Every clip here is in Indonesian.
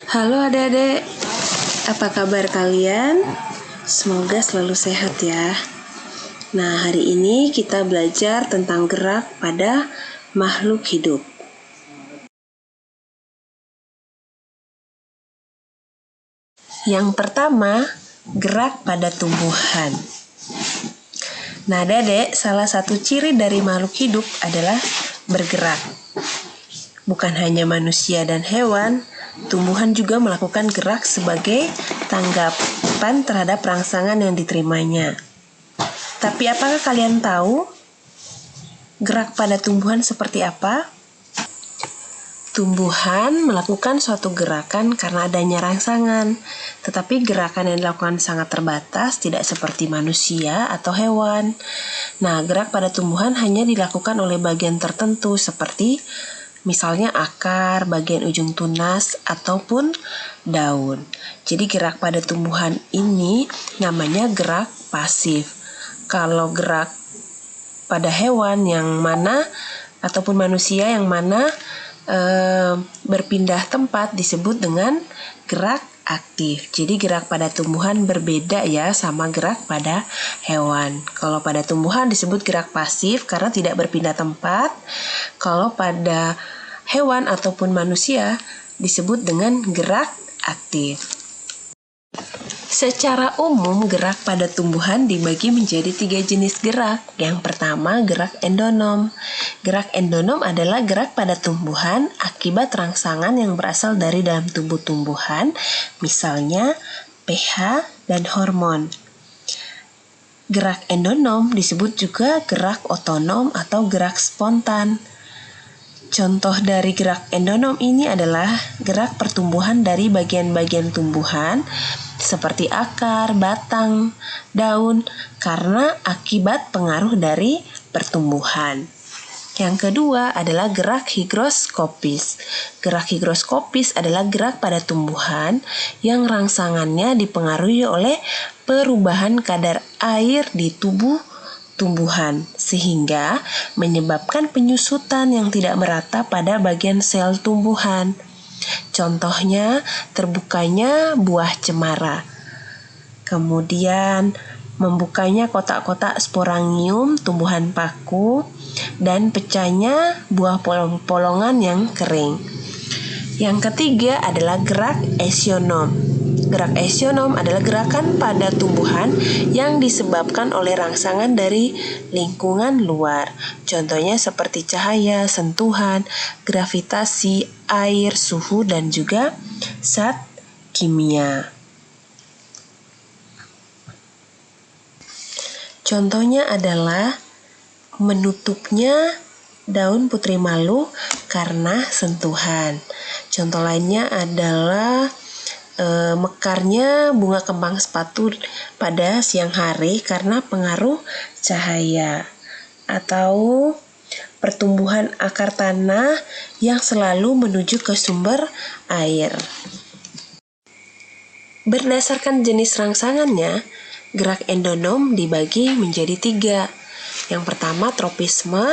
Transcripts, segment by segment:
Halo adik-adik, apa kabar kalian? Semoga selalu sehat ya. Nah, hari ini kita belajar tentang gerak pada makhluk hidup. Yang pertama, gerak pada tumbuhan. Nah, adik-adik, salah satu ciri dari makhluk hidup adalah bergerak. Bukan hanya manusia dan hewan, tumbuhan juga melakukan gerak sebagai tanggapan terhadap rangsangan yang diterimanya. Tapi apakah kalian tahu gerak pada tumbuhan seperti apa? Tumbuhan melakukan suatu gerakan karena adanya rangsangan, tetapi gerakan yang dilakukan sangat terbatas, tidak seperti manusia atau hewan. Nah, gerak pada tumbuhan hanya dilakukan oleh bagian tertentu seperti misalnya akar, bagian ujung tunas, ataupun daun. Jadi gerak pada tumbuhan ini namanya gerak pasif. Kalau gerak pada hewan yang mana ataupun manusia yang mana berpindah tempat disebut dengan gerak aktif. Jadi gerak pada tumbuhan berbeda ya sama gerak pada hewan. Kalau pada tumbuhan disebut gerak pasif karena tidak berpindah tempat. Kalau pada hewan ataupun manusia disebut dengan gerak aktif. Secara umum, gerak pada tumbuhan dibagi menjadi 3 jenis gerak. Yang pertama, gerak endonom. Gerak endonom adalah gerak pada tumbuhan akibat rangsangan yang berasal dari dalam tubuh tumbuhan, misalnya pH dan hormon. Gerak endonom disebut juga gerak otonom atau gerak spontan. Contoh dari gerak endonom ini adalah gerak pertumbuhan dari bagian-bagian tumbuhan seperti akar, batang, daun karena akibat pengaruh dari pertumbuhan. Yang kedua adalah gerak higroskopis. Gerak higroskopis adalah gerak pada tumbuhan yang rangsangannya dipengaruhi oleh perubahan kadar air di tubuh tumbuhan sehingga menyebabkan penyusutan yang tidak merata pada bagian sel tumbuhan. Contohnya terbukanya buah cemara. Kemudian membukanya kotak-kotak sporangium tumbuhan paku dan pecahnya buah polong-polongan yang kering. Yang ketiga adalah gerak esionom. Gerak esionom adalah gerakan pada tumbuhan yang disebabkan oleh rangsangan dari lingkungan luar. Contohnya seperti cahaya, sentuhan, gravitasi, air, suhu, dan juga zat kimia. Contohnya adalah menutupnya daun putri malu karena sentuhan. Contoh lainnya adalah mekarnya bunga kembang sepatu pada siang hari karena pengaruh cahaya, atau pertumbuhan akar tanah yang selalu menuju ke sumber air. Berdasarkan jenis rangsangannya, gerak endonom dibagi menjadi 3. Yang pertama tropisme,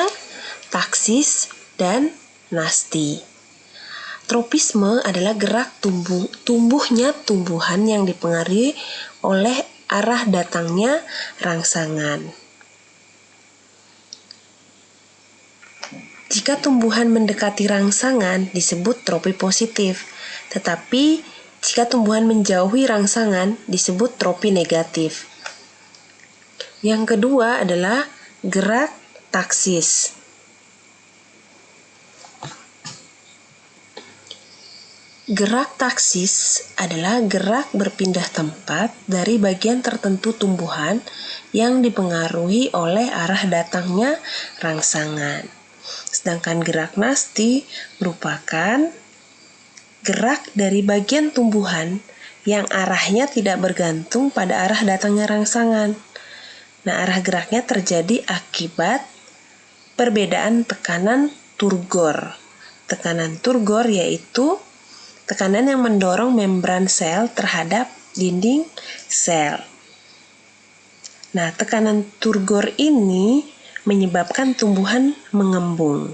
taksis, dan nasti. Tropisme adalah gerak tumbuhnya tumbuhan yang dipengaruhi oleh arah datangnya rangsangan. Jika tumbuhan mendekati rangsangan disebut tropi positif, tetapi jika tumbuhan menjauhi rangsangan disebut tropi negatif. Yang kedua adalah gerak taksis. Gerak taksis adalah gerak berpindah tempat dari bagian tertentu tumbuhan yang dipengaruhi oleh arah datangnya rangsangan. Sedangkan gerak nasti merupakan gerak dari bagian tumbuhan yang arahnya tidak bergantung pada arah datangnya rangsangan. Nah, arah geraknya terjadi akibat perbedaan tekanan turgor. Tekanan turgor yaitu tekanan yang mendorong membran sel terhadap dinding sel. Nah, tekanan turgor ini menyebabkan tumbuhan mengembung.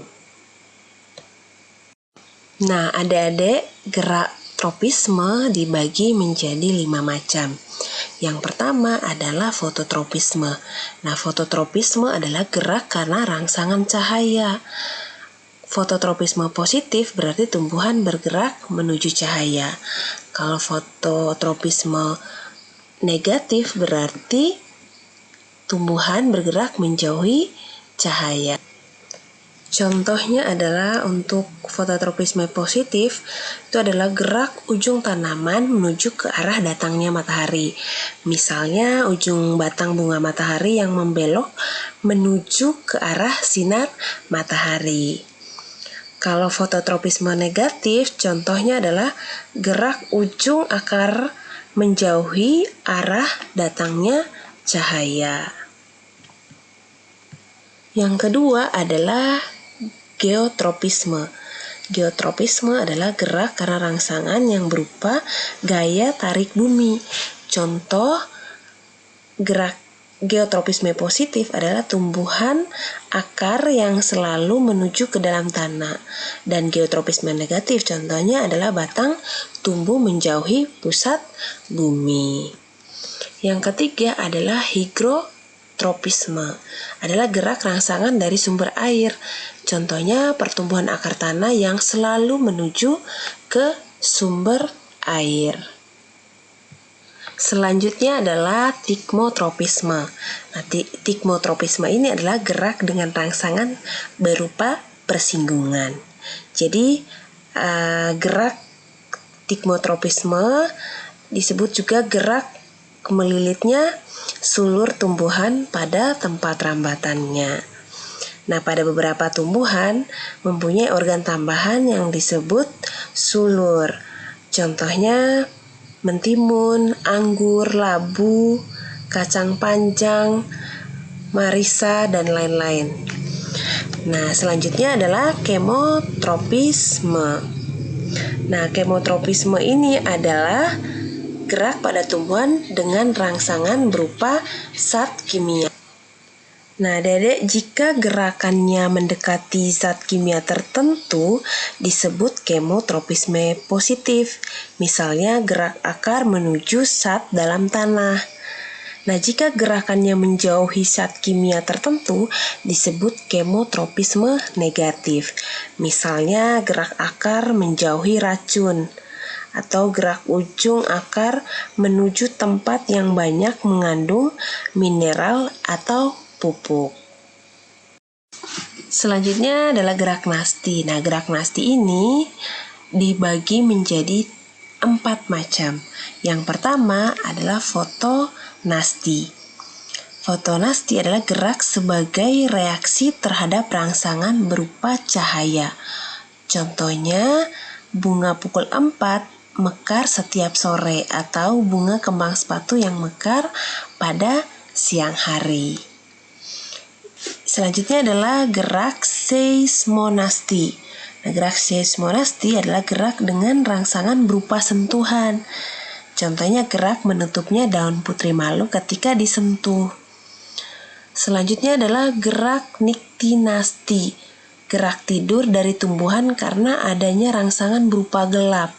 Nah, adik-adik, gerak tropisme dibagi menjadi 5 macam. Yang pertama adalah fototropisme. Nah, fototropisme adalah gerak karena rangsangan cahaya. Fototropisme positif berarti tumbuhan bergerak menuju cahaya. Kalau fototropisme negatif berarti tumbuhan bergerak menjauhi cahaya. Contohnya adalah untuk fototropisme positif, itu adalah gerak ujung tanaman menuju ke arah datangnya matahari. Misalnya ujung batang bunga matahari yang membelok menuju ke arah sinar matahari. Kalau fototropisme negatif, contohnya adalah gerak ujung akar menjauhi arah datangnya cahaya. Yang kedua adalah geotropisme. Geotropisme adalah gerak karena rangsangan yang berupa gaya tarik bumi. Contoh gerak geotropisme positif adalah tumbuhan akar yang selalu menuju ke dalam tanah. Dan geotropisme negatif contohnya adalah batang tumbuh menjauhi pusat bumi. Yang ketiga adalah hygrotropisme, adalah gerak rangsangan dari sumber air. Contohnya pertumbuhan akar tanah yang selalu menuju ke sumber air. Selanjutnya adalah tikmotropisme. Nah, tikmotropisme ini adalah gerak dengan rangsangan berupa persinggungan. Jadi gerak tikmotropisme disebut juga gerak melilitnya sulur tumbuhan pada tempat rambatannya. Nah, pada beberapa tumbuhan mempunyai organ tambahan yang disebut sulur. Contohnya mentimun, anggur, labu, kacang panjang, marisa, dan lain-lain. Nah, selanjutnya adalah kemotropisme. Nah, kemotropisme ini adalah gerak pada tumbuhan dengan rangsangan berupa zat kimia. Nah, Dedek, jika gerakannya mendekati zat kimia tertentu disebut kemotropisme positif. Misalnya gerak akar menuju zat dalam tanah. Nah, jika gerakannya menjauhi zat kimia tertentu disebut kemotropisme negatif. Misalnya gerak akar menjauhi racun atau gerak ujung akar menuju tempat yang banyak mengandung mineral atau pupuk. Selanjutnya adalah gerak nasti. Nah, gerak nasti ini dibagi menjadi 4 macam. Yang pertama adalah fotonasti. Fotonasti adalah gerak sebagai reaksi terhadap rangsangan berupa cahaya. Contohnya bunga pukul 4 mekar setiap sore atau bunga kembang sepatu yang mekar pada siang hari. Selanjutnya adalah gerak seismonasti. Nah, gerak seismonasti adalah gerak dengan rangsangan berupa sentuhan. Contohnya gerak menutupnya daun putri malu ketika disentuh. Selanjutnya adalah gerak niktinasti. Gerak tidur dari tumbuhan karena adanya rangsangan berupa gelap.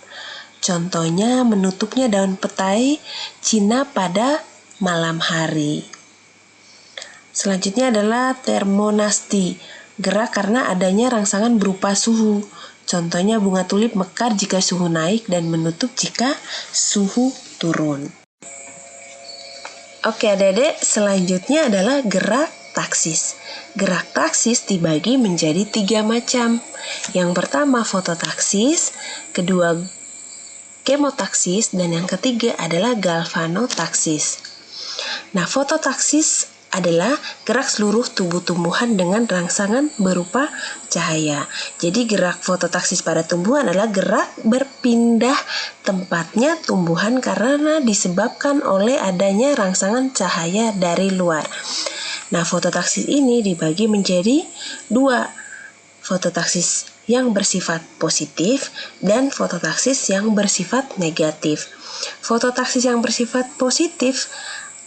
Contohnya menutupnya daun petai Cina pada malam hari. Selanjutnya adalah termonasti, gerak karena adanya rangsangan berupa suhu. Contohnya bunga tulip mekar jika suhu naik dan menutup jika suhu turun. Oke, Adik-adik, selanjutnya adalah gerak taksis. Gerak taksis dibagi menjadi 3 macam. Yang pertama fototaksis, kedua kemotaksis, dan yang ketiga adalah galvanotaksis. Nah, fototaksis adalah gerak seluruh tubuh tumbuhan dengan rangsangan berupa cahaya. Jadi gerak fototaksis pada tumbuhan adalah gerak berpindah tempatnya tumbuhan karena disebabkan oleh adanya rangsangan cahaya dari luar. Nah, fototaksis ini dibagi menjadi 2. Fototaksis yang bersifat positif dan fototaksis yang bersifat negatif. Fototaksis yang bersifat positif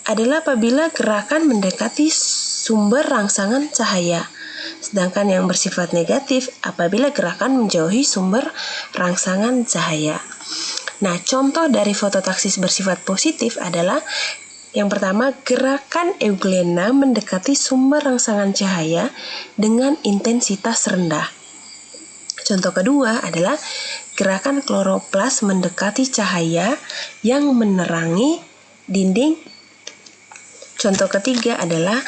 adalah apabila gerakan mendekati sumber rangsangan cahaya. Sedangkan yang bersifat negatif apabila gerakan menjauhi sumber rangsangan cahaya. Nah, contoh dari fototaksis bersifat positif adalah yang pertama, gerakan euglena mendekati sumber rangsangan cahaya dengan intensitas rendah. Contoh kedua adalah gerakan kloroplas mendekati cahaya yang menerangi dinding. Contoh ketiga adalah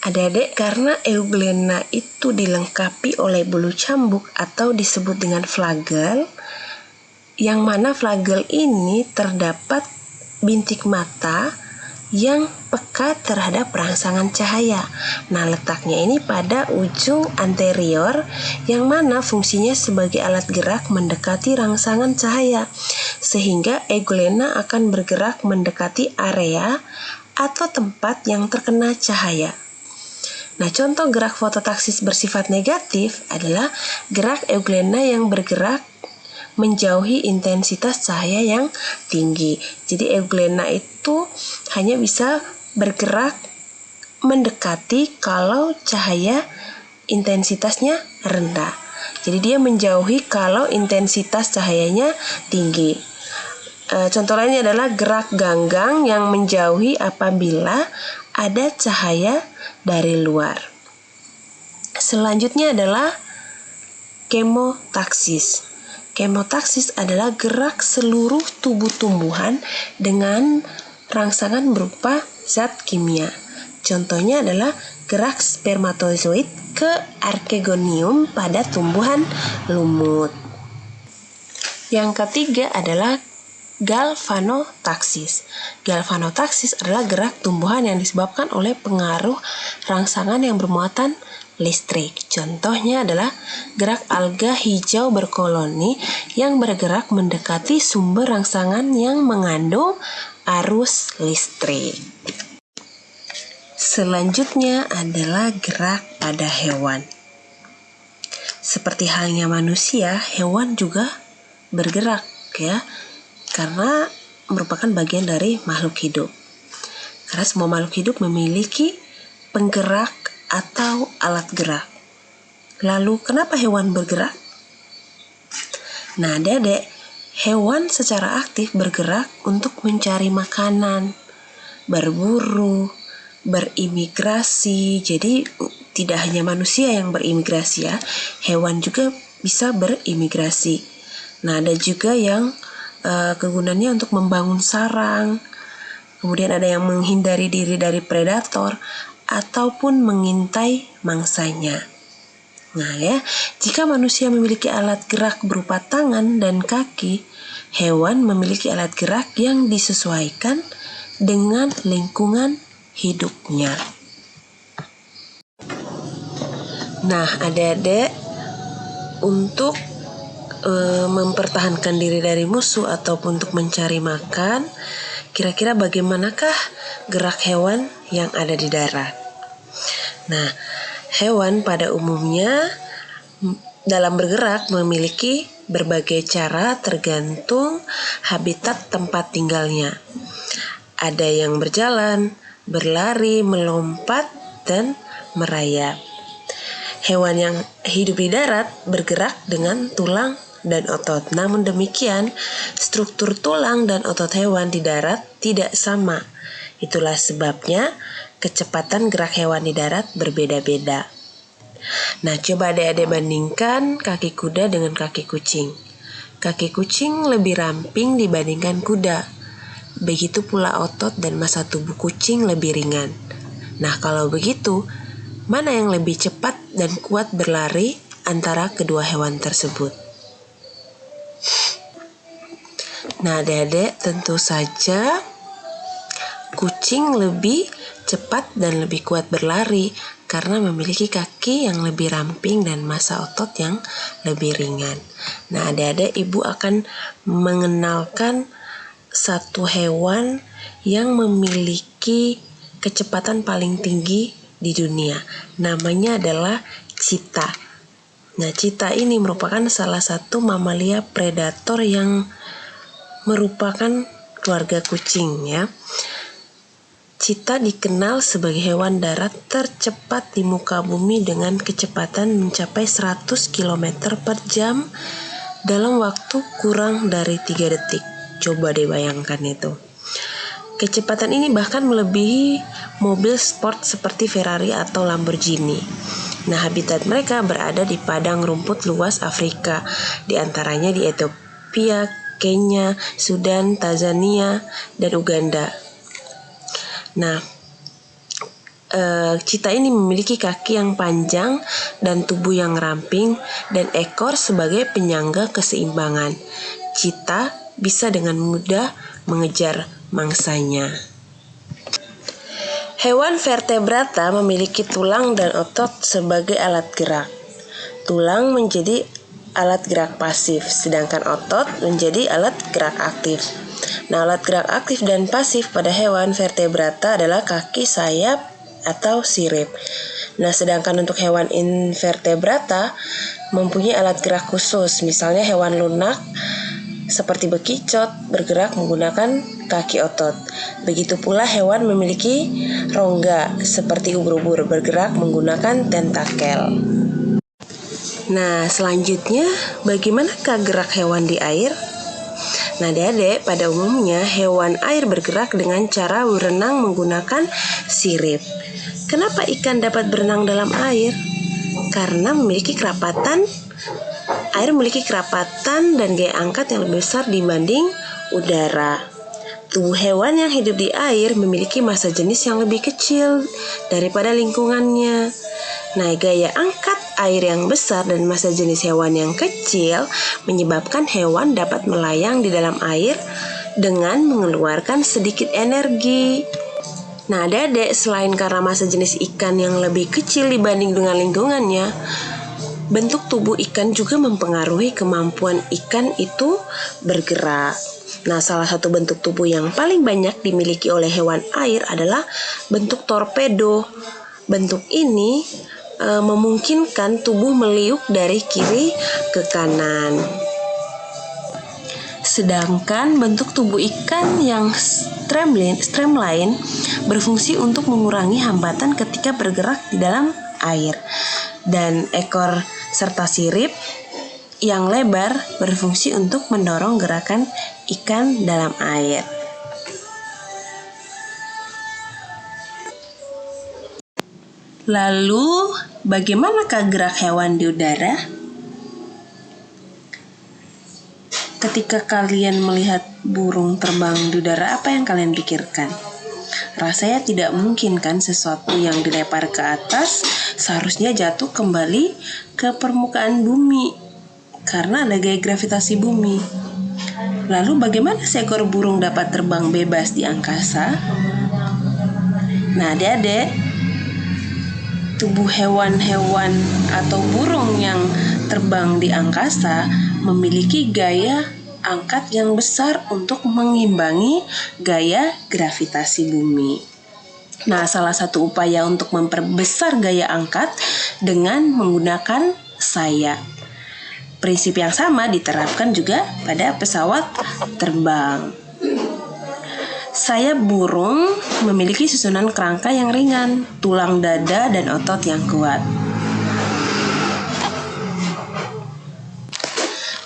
adik-adik, karena euglena itu dilengkapi oleh bulu cambuk atau disebut dengan flagel, yang mana flagel ini terdapat bintik mata yang peka terhadap rangsangan cahaya. Nah, letaknya ini pada ujung anterior yang mana fungsinya sebagai alat gerak mendekati rangsangan cahaya, sehingga euglena akan bergerak mendekati area atau tempat yang terkena cahaya. Nah, contoh gerak fototaksis bersifat negatif adalah gerak euglena yang bergerak menjauhi intensitas cahaya yang tinggi. Jadi euglena itu hanya bisa bergerak mendekati kalau cahaya intensitasnya rendah. Jadi dia menjauhi kalau intensitas cahayanya tinggi. Contoh lainnya adalah gerak ganggang yang menjauhi apabila ada cahaya dari luar. Selanjutnya adalah kemotaksis. Kemotaksis adalah gerak seluruh tubuh tumbuhan dengan rangsangan berupa zat kimia. Contohnya adalah gerak spermatozoid ke archegonium pada tumbuhan lumut. Yang ketiga adalah galvanotaksis. Galvanotaksis adalah gerak tumbuhan yang disebabkan oleh pengaruh rangsangan yang bermuatan listrik. Contohnya adalah gerak alga hijau berkoloni yang bergerak mendekati sumber rangsangan yang mengandung arus listrik. Selanjutnya adalah gerak pada hewan. Seperti halnya manusia, hewan juga bergerak ya, karena merupakan bagian dari makhluk hidup. Karena semua makhluk hidup memiliki penggerak atau alat gerak. Lalu kenapa hewan bergerak? Nah, adik-adik, hewan secara aktif bergerak untuk mencari makanan, berburu, berimigrasi. Jadi tidak hanya manusia yang berimigrasi ya, hewan juga bisa berimigrasi. Nah, ada juga yang kegunaannya untuk membangun sarang, kemudian ada yang menghindari diri dari predator, ataupun mengintai mangsanya. Nah ya, jika manusia memiliki alat gerak berupa tangan dan kaki, hewan memiliki alat gerak yang disesuaikan dengan lingkungan hidupnya. Nah, adik-adik, untuk mempertahankan diri dari musuh ataupun untuk mencari makan, kira-kira bagaimanakah gerak hewan yang ada di darat? Nah, hewan pada umumnya dalam bergerak memiliki berbagai cara tergantung habitat tempat tinggalnya. Ada yang berjalan, berlari, melompat, dan merayap. Hewan yang hidup di darat bergerak dengan tulang dan otot. Namun demikian, struktur tulang dan otot hewan di darat tidak sama. Itulah sebabnya kecepatan gerak hewan di darat berbeda-beda. Nah, coba adik-adik bandingkan kaki kuda dengan kaki kucing. Kaki kucing lebih ramping dibandingkan kuda. Begitu pula otot dan massa tubuh kucing lebih ringan. Nah, kalau begitu, mana yang lebih cepat dan kuat berlari antara kedua hewan tersebut? Nah, adik-adik, tentu saja kucing lebih cepat dan lebih kuat berlari karena memiliki kaki yang lebih ramping dan massa otot yang lebih ringan. Nah, adik-adik, ibu akan mengenalkan satu hewan yang memiliki kecepatan paling tinggi di dunia. Namanya adalah cheetah. Nah, cheetah ini merupakan salah satu mamalia predator yang merupakan keluarga kucing ya. Cheetah dikenal sebagai hewan darat tercepat di muka bumi dengan kecepatan mencapai 100 km per jam dalam waktu kurang dari 3 detik. Coba deh bayangkan itu. Kecepatan ini bahkan melebihi mobil sport seperti Ferrari atau Lamborghini. Nah, habitat mereka berada di padang rumput luas Afrika, di antaranya di Ethiopia, Kenya, Sudan, Tanzania, dan Uganda. Nah, cheetah ini memiliki kaki yang panjang dan tubuh yang ramping dan ekor sebagai penyangga keseimbangan. Cheetah bisa dengan mudah mengejar mangsanya. Hewan vertebrata memiliki tulang dan otot sebagai alat gerak. Tulang menjadi alat gerak pasif, sedangkan otot menjadi alat gerak aktif. Nah, alat gerak aktif dan pasif pada hewan vertebrata adalah kaki, sayap, atau sirip. Nah, sedangkan untuk hewan invertebrata mempunyai alat gerak khusus, misalnya hewan lunak seperti bekicot bergerak menggunakan kaki otot. Begitu pula hewan memiliki rongga seperti ubur-ubur bergerak menggunakan tentakel. Nah, selanjutnya bagaimanakah gerak hewan di air? Nah, adik-adik, pada umumnya hewan air bergerak dengan cara berenang menggunakan sirip. Kenapa ikan dapat berenang dalam air? Karena air memiliki kerapatan dan gaya angkat yang lebih besar dibanding udara. Tubuh hewan yang hidup di air memiliki massa jenis yang lebih kecil daripada lingkungannya. Nah, gaya angkat air yang besar dan massa jenis hewan yang kecil menyebabkan hewan dapat melayang di dalam air dengan mengeluarkan sedikit energi. Nah, adik-adik, selain karena massa jenis ikan yang lebih kecil dibanding dengan lingkungannya, bentuk tubuh ikan juga mempengaruhi kemampuan ikan itu bergerak. Nah, salah satu bentuk tubuh yang paling banyak dimiliki oleh hewan air adalah bentuk torpedo. Bentuk ini memungkinkan tubuh meliuk dari kiri ke kanan. Sedangkan bentuk tubuh ikan yang streamline berfungsi untuk mengurangi hambatan ketika bergerak di dalam air. Dan ekor serta sirip yang lebar berfungsi untuk mendorong gerakan ikan dalam air. Lalu, bagaimanakah gerak hewan di udara? Ketika kalian melihat burung terbang di udara, apa yang kalian pikirkan? Rasanya tidak mungkin kan sesuatu yang dilempar ke atas seharusnya jatuh kembali ke permukaan bumi karena ada gaya gravitasi bumi. Lalu bagaimana seekor burung dapat terbang bebas di angkasa? Nah, adik-adik, tubuh hewan-hewan atau burung yang terbang di angkasa memiliki gaya angkat yang besar untuk mengimbangi gaya gravitasi bumi. Nah, salah satu upaya untuk memperbesar gaya angkat dengan menggunakan sayap. Prinsip yang sama diterapkan juga pada pesawat terbang. Sayap burung memiliki susunan kerangka yang ringan, tulang dada, dan otot yang kuat.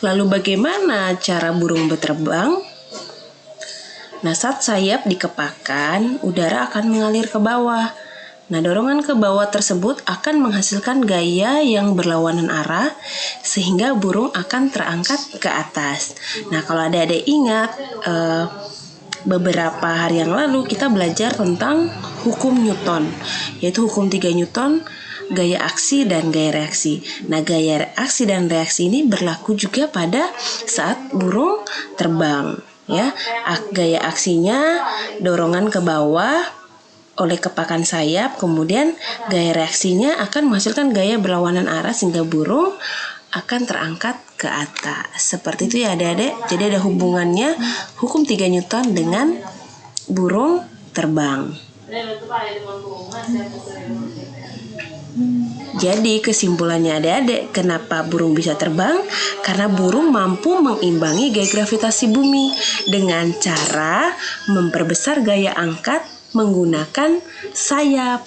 Lalu bagaimana cara burung berterbang? Nah, saat sayap dikepakkan, udara akan mengalir ke bawah. Nah, dorongan ke bawah tersebut akan menghasilkan gaya yang berlawanan arah, sehingga burung akan terangkat ke atas. Nah, kalau adik-adik ingat, beberapa hari yang lalu kita belajar tentang hukum Newton, yaitu hukum 3 Newton, gaya aksi dan gaya reaksi. Nah, gaya aksi dan reaksi ini berlaku juga pada saat burung terbang. Ya, gaya aksinya dorongan ke bawah oleh kepakan sayap, kemudian gaya reaksinya akan menghasilkan gaya berlawanan arah sehingga burung akan terangkat ke atas. Seperti itu ya adik-adik. Jadi ada hubungannya hukum 3 Newton dengan burung terbang. Jadi kesimpulannya adik-adik, kenapa burung bisa terbang? Karena burung mampu mengimbangi gaya gravitasi bumi dengan cara memperbesar gaya angkat menggunakan sayap.